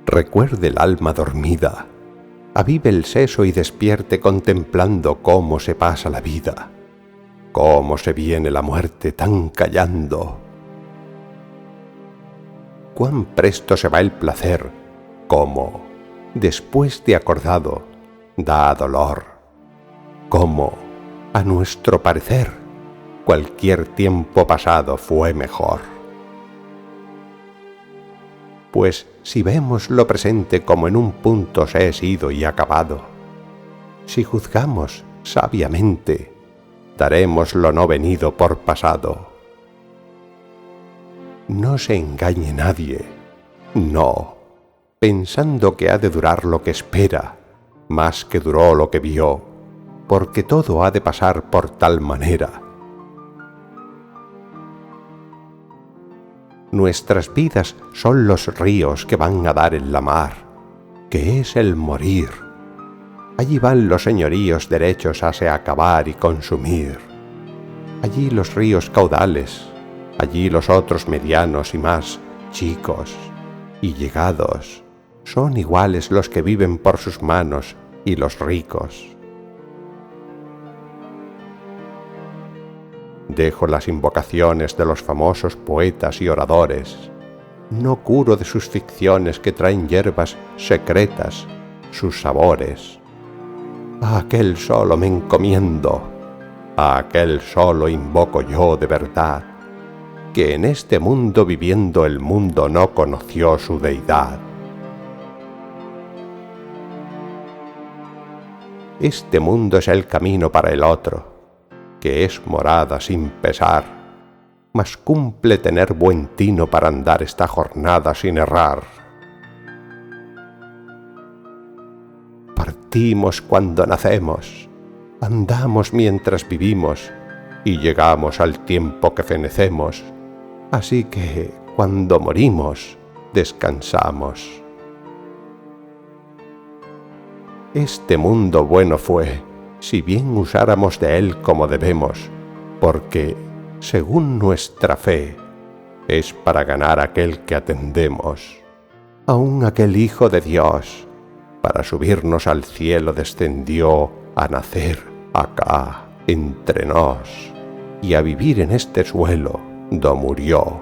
Recuerde el alma dormida, avive el seso y despierte contemplando cómo se pasa la vida, cómo se viene la muerte tan callando. Cuán presto se va el placer, cómo, después de acordado, da dolor, cómo, a nuestro parecer, cualquier tiempo pasado fue mejor. Pues si vemos lo presente como en un punto se es ido y acabado, si juzgamos sabiamente, daremos lo no venido por pasado. No se engañe nadie, no, pensando que ha de durar lo que espera, más que duró lo que vio, porque todo ha de pasar por tal manera. Nuestras vidas son los ríos que van a dar en la mar, que es el morir. Allí van los señoríos derechos a se acabar y consumir. Allí los ríos caudales, allí los otros medianos y más chicos y llegados. Son iguales los que viven por sus manos y los ricos. Dejo las invocaciones de los famosos poetas y oradores. No curo de sus ficciones que traen hierbas secretas, sus sabores. A aquel solo me encomiendo, a aquel solo invoco yo de verdad, que en este mundo viviendo el mundo no conoció su deidad. Este mundo es el camino para el otro, que es morada sin pesar, mas cumple tener buen tino para andar esta jornada sin errar. Partimos cuando nacemos, andamos mientras vivimos, y llegamos al tiempo que fenecemos, así que cuando morimos, descansamos. Este mundo bueno fue, si bien usáramos de él como debemos, porque, según nuestra fe, es para ganar aquel que atendemos. Aun aquel Hijo de Dios, para subirnos al cielo descendió a nacer acá, entre nos, y a vivir en este suelo, do murió.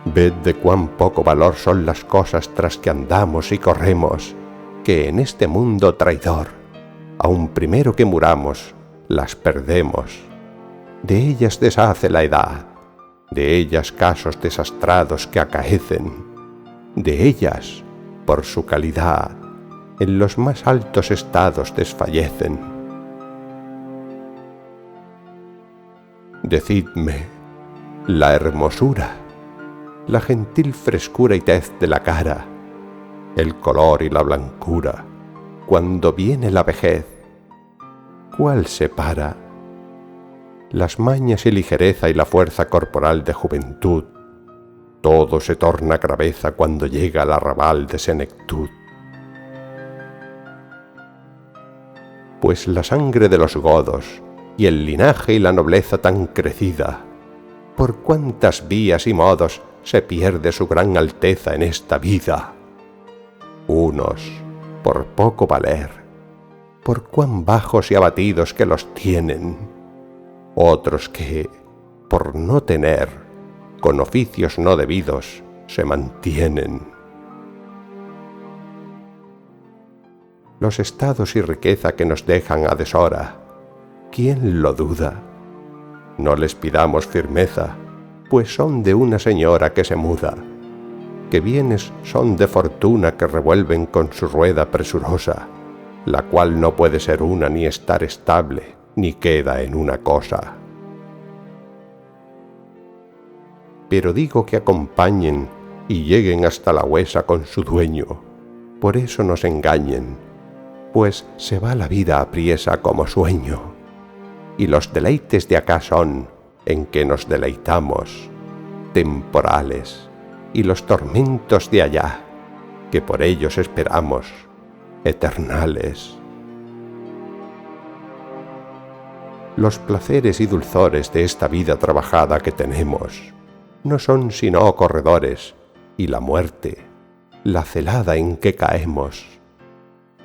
Ved de cuán poco valor son las cosas tras que andamos y corremos, que en este mundo traidor, aun primero que muramos, las perdemos. De ellas deshace la edad, de ellas casos desastrados que acaecen, de ellas, por su calidad, en los más altos estados desfallecen. Decidme, la hermosura, la gentil frescura y tez de la cara, el color y la blancura, cuando viene la vejez, ¿cuál separa? Las mañas y ligereza y la fuerza corporal de juventud, todo se torna graveza cuando llega el arrabal de senectud. Pues la sangre de los godos y el linaje y la nobleza tan crecida, por cuántas vías y modos se pierde su gran alteza en esta vida. Unos, por poco valer, por cuán bajos y abatidos que los tienen, otros que, por no tener, con oficios no debidos, se mantienen. Los estados y riqueza que nos dejan a deshora, ¿quién lo duda? No les pidamos firmeza, pues son de una señora que se muda, que bienes son de fortuna que revuelven con su rueda presurosa, la cual no puede ser una ni estar estable, ni queda en una cosa. Pero digo que acompañen y lleguen hasta la huesa con su dueño, por eso nos engañen, pues se va la vida apriesa como sueño, y los deleites de acá son, en que nos deleitamos, temporales, y los tormentos de allá, que por ellos esperamos, eternales. Los placeres y dulzores de esta vida trabajada que tenemos, no son sino corredores, y la muerte, la celada en que caemos.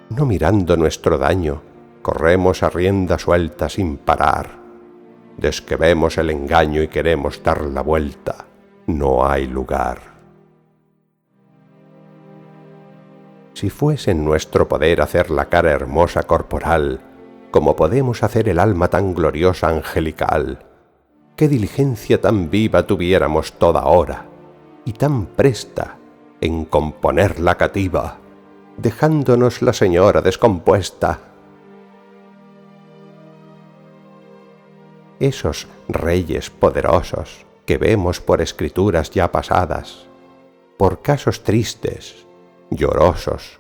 No mirando nuestro daño, corremos a rienda suelta sin parar. Des que vemos el engaño y queremos dar la vuelta, no hay lugar. Si fuese en nuestro poder hacer la cara hermosa corporal, como podemos hacer el alma tan gloriosa angelical, qué diligencia tan viva tuviéramos toda hora, y tan presta en componer la cativa, dejándonos la señora descompuesta. Esos reyes poderosos que vemos por escrituras ya pasadas, por casos tristes, llorosos,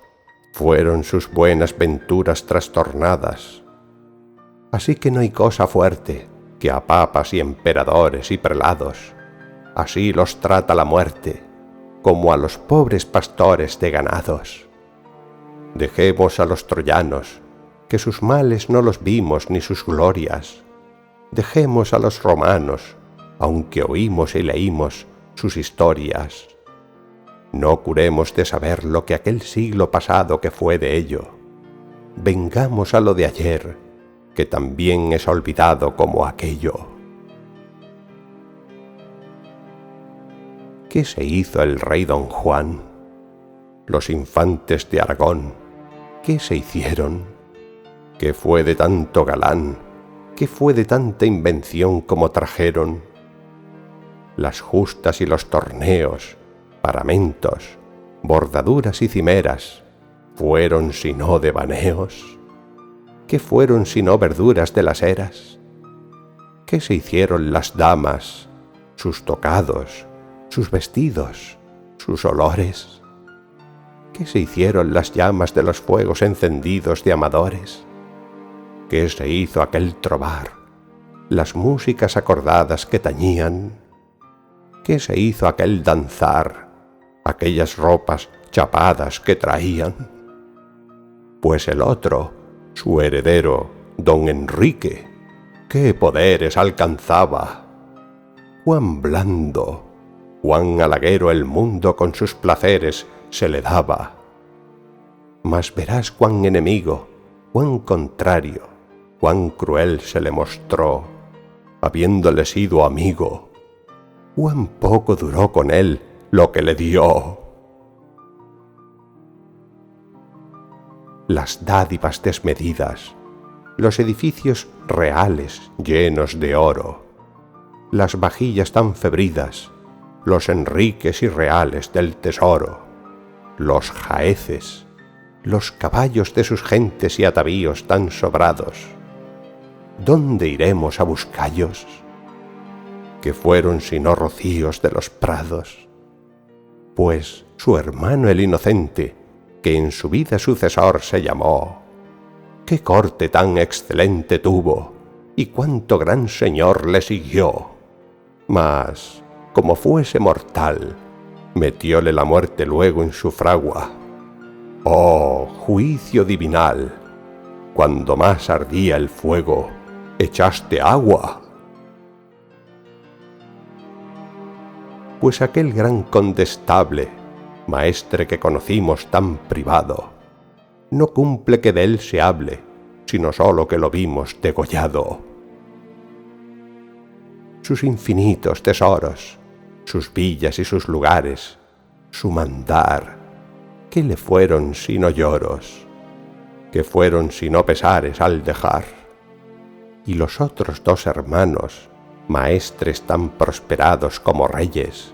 fueron sus buenas venturas trastornadas. Así que no hay cosa fuerte que a papas y emperadores y prelados, así los trata la muerte, como a los pobres pastores de ganados. Dejemos a los troyanos, que sus males no los vimos ni sus glorias. Dejemos a los romanos, aunque oímos y leímos sus historias. No curemos de saber lo que aquel siglo pasado que fue de ello. Vengamos a lo de ayer, que también es olvidado como aquello. ¿Qué se hizo el rey Don Juan? Los infantes de Aragón, ¿qué se hicieron? ¿Qué fue de tanto galán? ¿Qué fue de tanta invención como trajeron? Las justas y los torneos, paramentos, bordaduras y cimeras, ¿fueron sino devaneos? ¿Qué fueron sino verduras de las eras? ¿Qué se hicieron las damas, sus tocados, sus vestidos, sus olores? ¿Qué se hicieron las llamas de los fuegos encendidos de amadores? ¿Qué se hizo aquel trobar, las músicas acordadas que tañían? ¿Qué se hizo aquel danzar, aquellas ropas chapadas que traían? Pues el otro, su heredero, don Enrique, ¿qué poderes alcanzaba? Cuán blando, cuán halaguero el mundo con sus placeres se le daba. Mas verás cuán enemigo, cuán contrario, cuán cruel se le mostró, habiéndole sido amigo. Cuán poco duró con él lo que le dio. Las dádivas desmedidas, los edificios reales llenos de oro, las vajillas tan febridas, los enriques irreales del tesoro, los jaeces, los caballos de sus gentes y atavíos tan sobrados, ¿dónde iremos a buscallos? Que fueron sino rocíos de los prados. Pues su hermano el inocente, que en su vida sucesor se llamó, qué corte tan excelente tuvo, y cuánto gran señor le siguió. Mas, como fuese mortal, metióle la muerte luego en su fragua. ¡Oh, juicio divinal! Cuando más ardía el fuego, echaste agua. Pues aquel gran condestable, maestre que conocimos tan privado, no cumple que de él se hable, sino sólo que lo vimos degollado. Sus infinitos tesoros, sus villas y sus lugares, su mandar, ¿qué le fueron sino lloros? ¿Qué fueron sino pesares al dejar? Y los otros dos hermanos, maestres tan prosperados como reyes,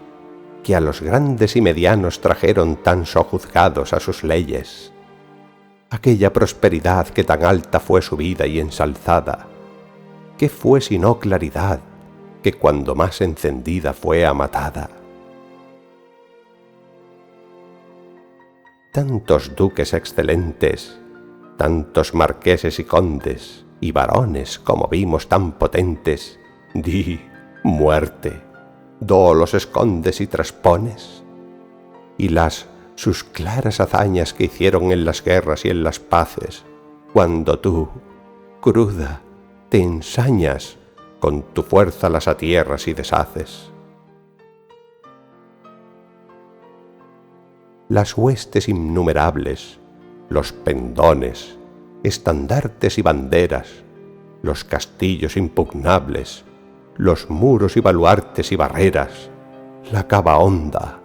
que a los grandes y medianos trajeron tan sojuzgados a sus leyes. Aquella prosperidad que tan alta fue subida y ensalzada, ¿qué fue sino claridad que cuando más encendida fue amatada? Tantos duques excelentes, tantos marqueses y condes, y varones como vimos tan potentes, di, muerte, do los escondes y traspones, y las sus claras hazañas que hicieron en las guerras y en las paces, cuando tú, cruda, te ensañas, con tu fuerza las atierras y deshaces. las huestes innumerables, los pendones, estandartes y banderas, los castillos impugnables, los muros y baluartes y barreras, la cava honda,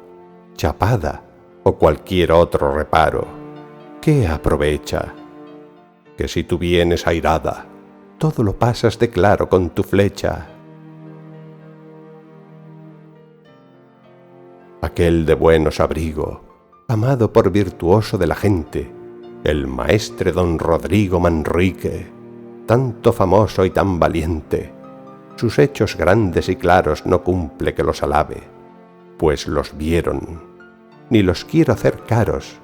chapada o cualquier otro reparo, ¿qué aprovecha? Que si tú vienes airada, todo lo pasas de claro con tu flecha. Aquel de buenos abrigo, amado por virtuoso de la gente, el maestre don Rodrigo Manrique, tanto famoso y tan valiente, sus hechos grandes y claros no cumple que los alabe, pues los vieron, ni los quiero hacer caros,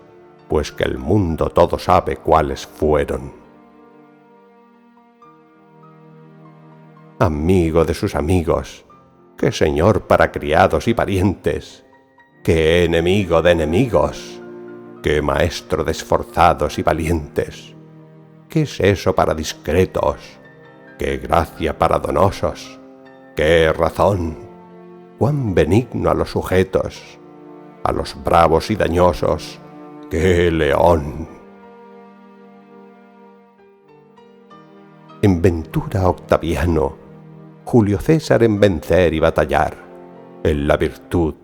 pues que el mundo todo sabe cuáles fueron. Amigo de sus amigos, qué señor para criados y parientes, qué enemigo de enemigos, qué maestro de esforzados y valientes, qué es eso para discretos, qué gracia para donosos, qué razón, cuán benigno a los sujetos, a los bravos y dañosos, qué león. En ventura Octaviano, Julio César en vencer y batallar, en la virtud,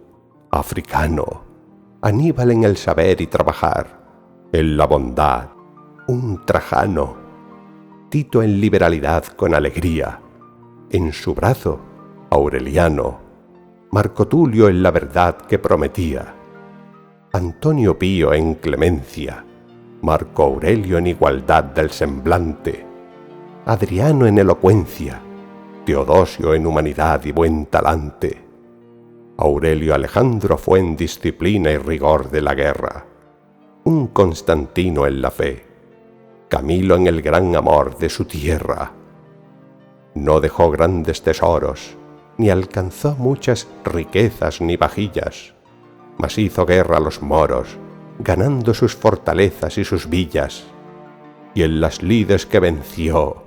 Africano, Aníbal en el saber y trabajar, en la bondad, un Trajano, Tito en liberalidad con alegría, en su brazo, Aureliano, Marco Tulio en la verdad que prometía, Antonio Pío en clemencia, Marco Aurelio en igualdad del semblante, Adriano en elocuencia, Teodosio en humanidad y buen talante, Aurelio Alejandro fue en disciplina y rigor de la guerra, un Constantino en la fe, Camilo en el gran amor de su tierra. No dejó grandes tesoros, ni alcanzó muchas riquezas ni vajillas, mas hizo guerra a los moros, ganando sus fortalezas y sus villas, y en las lides que venció,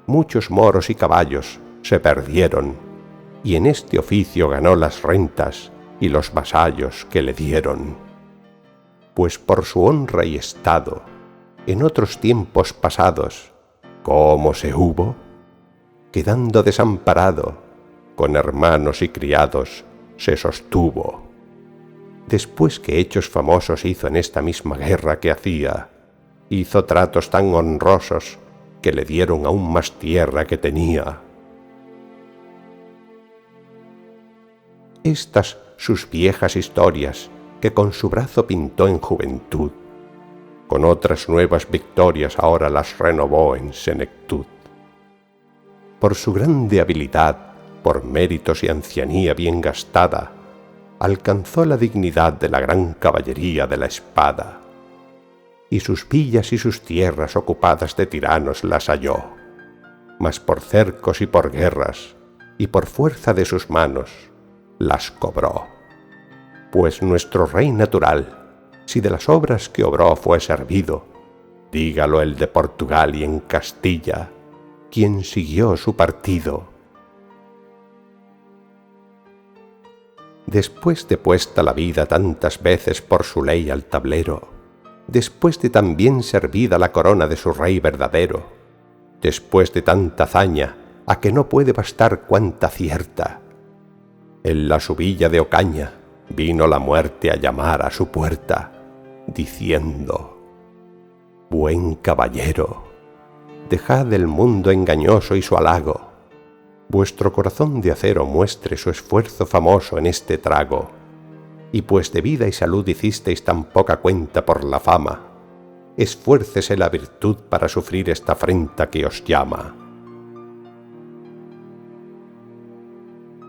muchos moros y caballos se perdieron, y en este oficio ganó las rentas y los vasallos que le dieron. Pues por su honra y estado, en otros tiempos pasados, ¿cómo se hubo? Quedando desamparado, con hermanos y criados, se sostuvo. Después que hechos famosos hizo en esta misma guerra que hacía, hizo tratos tan honrosos que le dieron aún más tierra que tenía. Estas sus viejas historias que con su brazo pintó en juventud, con otras nuevas victorias ahora las renovó en senectud. Por su grande habilidad, por méritos y ancianía bien gastada, alcanzó la dignidad de la gran caballería de la espada, y sus villas y sus tierras ocupadas de tiranos las halló, mas por cercos y por guerras, y por fuerza de sus manos, las cobró. Pues nuestro rey natural, si de las obras que obró fue servido, dígalo el de Portugal y en Castilla, quien siguió su partido. Después de puesta la vida tantas veces por su ley al tablero, después de tan bien servida la corona de su rey verdadero, después de tanta hazaña, a que no puede bastar cuanta cierta, en la su villa de Ocaña vino la muerte a llamar a su puerta, diciendo: «Buen caballero, dejad el mundo engañoso y su halago, vuestro corazón de acero muestre su esfuerzo famoso en este trago, y pues de vida y salud hicisteis tan poca cuenta por la fama, esfuércese la virtud para sufrir esta afrenta que os llama.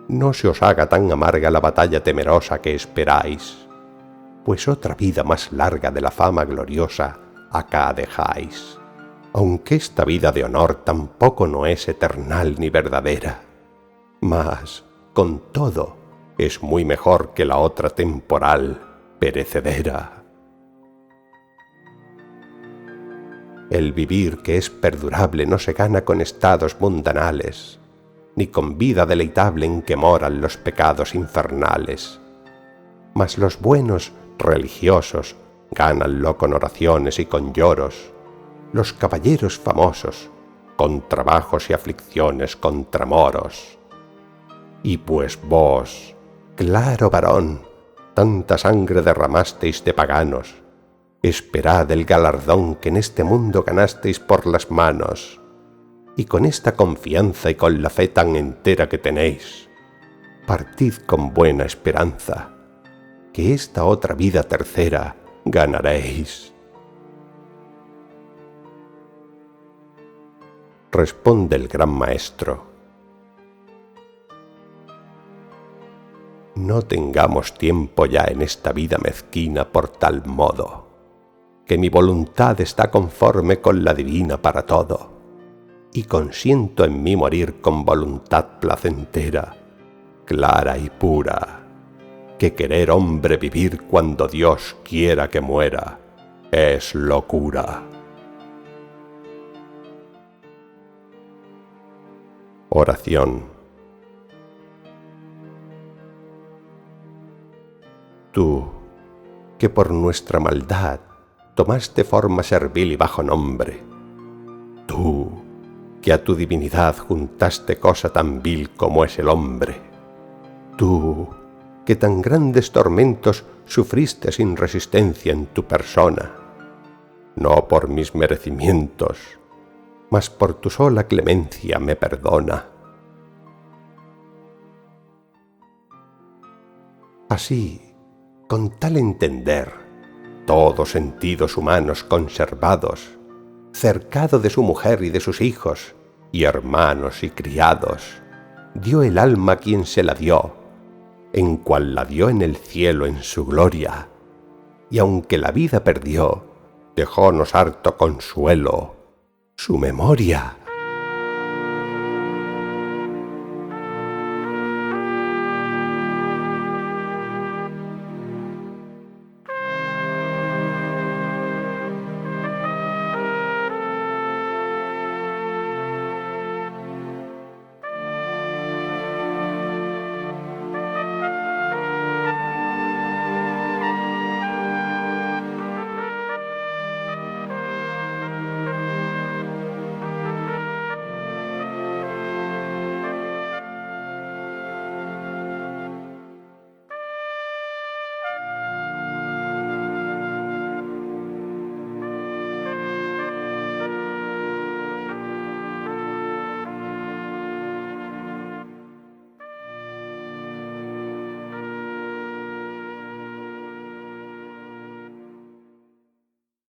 No se os haga tan amarga la batalla temerosa que esperáis, pues otra vida más larga de la fama gloriosa acá dejáis, aunque esta vida de honor tampoco no es eternal ni verdadera, mas, con todo, es muy mejor que la otra temporal, perecedera. El vivir que es perdurable no se gana con estados mundanales, ni con vida deleitable en que moran los pecados infernales, mas los buenos religiosos, gánanlo con oraciones y con lloros, los caballeros famosos, con trabajos y aflicciones contra moros. Y pues vos, claro varón, tanta sangre derramasteis de paganos, esperad el galardón que en este mundo ganasteis por las manos, y con esta confianza y con la fe tan entera que tenéis, partid con buena esperanza, que esta otra vida tercera ganaréis. Responde el gran maestro: no tengamos tiempo ya en esta vida mezquina por tal modo, que mi voluntad está conforme con la divina para todo, y consiento en mí morir con voluntad placentera, clara y pura, que querer hombre vivir cuando Dios quiera que muera es locura. Oración. Tú, que por nuestra maldad tomaste forma servil y bajo nombre, tú, que a tu divinidad juntaste cosa tan vil como es el hombre, tú, que tan grandes tormentos sufriste sin resistencia en tu persona, no por mis merecimientos, mas por tu sola clemencia me perdona. Así, con tal entender, todos sentidos humanos conservados, cercado de su mujer y de sus hijos, y hermanos y criados, dio el alma quien se la dio, en cual la dio en el cielo en su gloria, y aunque la vida perdió, dejónos harto consuelo, su memoria.